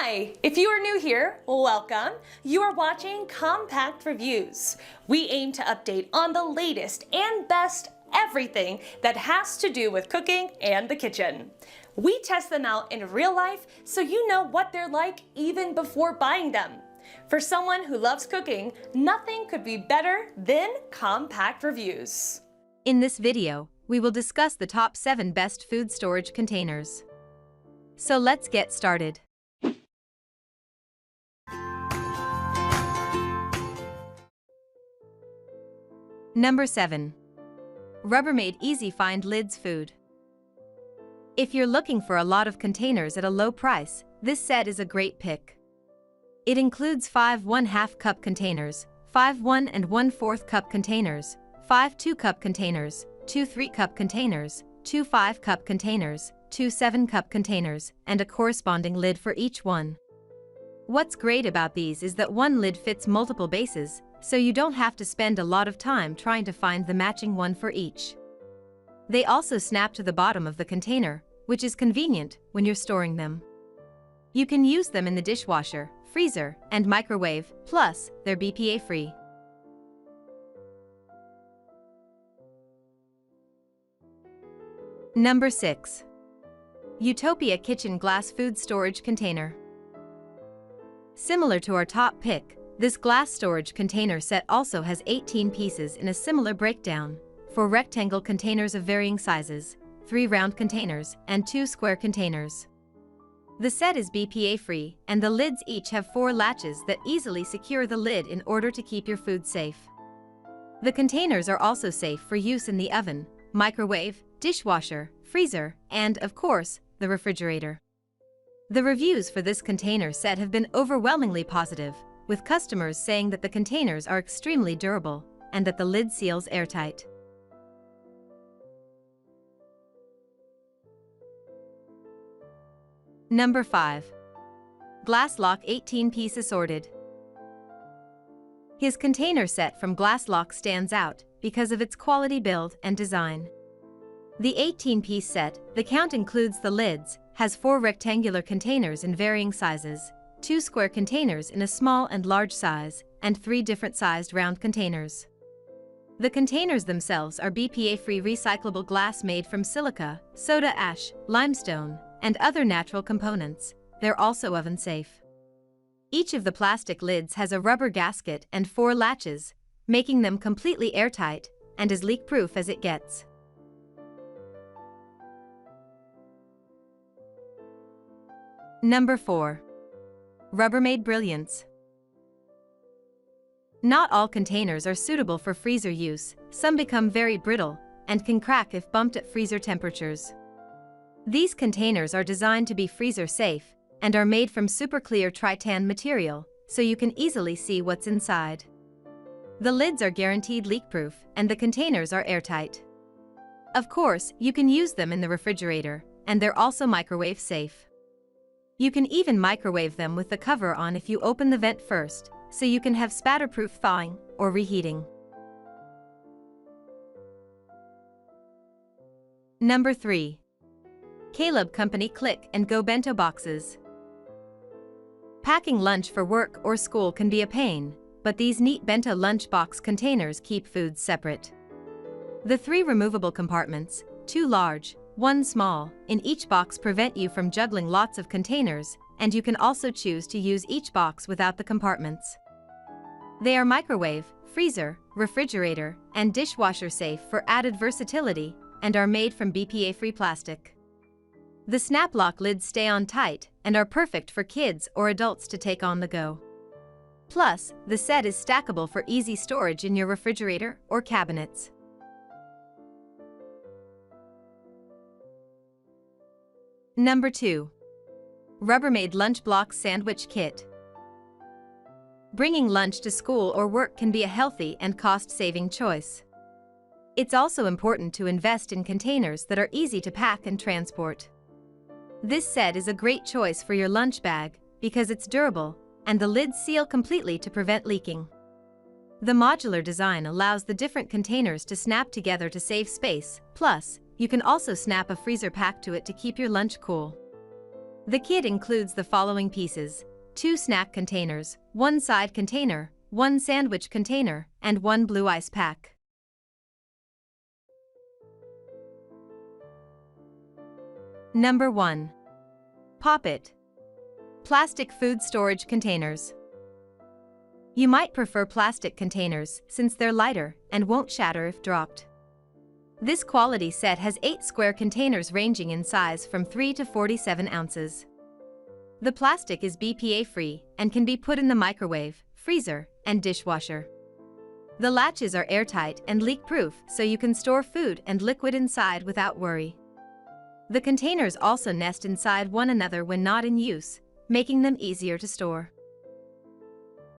Hi! If you are new here, welcome. You are watching Compact Reviews. We aim to update on the latest and best everything that has to do with cooking and the kitchen. We test them out in real life so you know what they're like even before buying them. For someone who loves cooking, nothing could be better than Compact Reviews. In this video, we will discuss the top 7 best food storage containers. So let's get started. Number 7. Rubbermaid Easy Find Lids Food. If you're looking for a lot of containers at a low price, this set is a great pick. It includes 5 1/2 cup containers, 5 1 1/4 cup containers, 5 2-cup containers, 2 3-cup containers, 2 5-cup containers, 2 7-cup containers, and a corresponding lid for each one. What's great about these is that one lid fits multiple bases, so you don't have to spend a lot of time trying to find the matching one for each. They also snap to the bottom of the container, which is convenient when you're storing them. You can use them in the dishwasher, freezer, and microwave, plus they're BPA-free. Number 6. Utopia Kitchen Glass Food Storage Container. Similar to our top pick, this glass storage container set also has 18 pieces in a similar breakdown, 4 rectangle containers of varying sizes, 3 round containers, and 2 square containers. The set is BPA-free, and the lids each have 4 latches that easily secure the lid in order to keep your food safe. The containers are also safe for use in the oven, microwave, dishwasher, freezer, and, of course, the refrigerator. The reviews for this container set have been overwhelmingly positive, with customers saying that the containers are extremely durable and that the lid seals airtight. Number 5. Glasslock 18-piece Assorted. His container set from Glasslock stands out because of its quality build and design. The 18-piece set, the count includes the lids, has 4 rectangular containers in varying sizes, 2 square containers in a small and large size, and 3 different sized round containers. The containers themselves are BPA-free recyclable glass made from silica, soda ash, limestone, and other natural components. They're also oven safe. Each of the plastic lids has a rubber gasket and 4 latches, making them completely airtight and as leak-proof as it gets. Number 4. Rubbermaid Brilliance. Not all containers are suitable for freezer use. Some become very brittle and can crack if bumped at freezer temperatures. These containers are designed to be freezer safe and are made from super clear tritan material, so you can easily see what's inside. The lids are guaranteed leak-proof and the containers are airtight. Of course, you can use them in the refrigerator, and they're also microwave safe. You can even microwave them with the cover on if you open the vent first, so you can have spatter-proof thawing or reheating. Number 3. Caleb Company Click and Go Bento Boxes. Packing lunch for work or school can be a pain, but these neat bento lunchbox containers keep foods separate. The 3 removable compartments, 2 large, 1 small, in each box prevent you from juggling lots of containers, and you can also choose to use each box without the compartments. They are microwave, freezer, refrigerator, and dishwasher safe for added versatility, and are made from BPA-free plastic. The snap lock lids stay on tight and are perfect for kids or adults to take on the go. Plus, the set is stackable for easy storage in your refrigerator or cabinets. Number 2. Rubbermaid LunchBlox Sandwich Kit. Bringing lunch to school or work can be a healthy and cost-saving choice. It's also important to invest in containers that are easy to pack and transport. This set is a great choice for your lunch bag because it's durable, and the lids seal completely to prevent leaking. The modular design allows the different containers to snap together to save space, plus, you can also snap a freezer pack to it to keep your lunch cool. The kit includes the following pieces: 2 snack containers, 1 side container, 1 sandwich container, and 1 blue ice pack. Number 1. Popit. Plastic food storage containers. You might prefer plastic containers since they're lighter and won't shatter if dropped. This quality set has 8 square containers ranging in size from 3 to 47 ounces. The plastic is BPA-free and can be put in the microwave, freezer, and dishwasher. The latches are airtight and leak-proof, so you can store food and liquid inside without worry. The containers also nest inside one another when not in use, making them easier to store.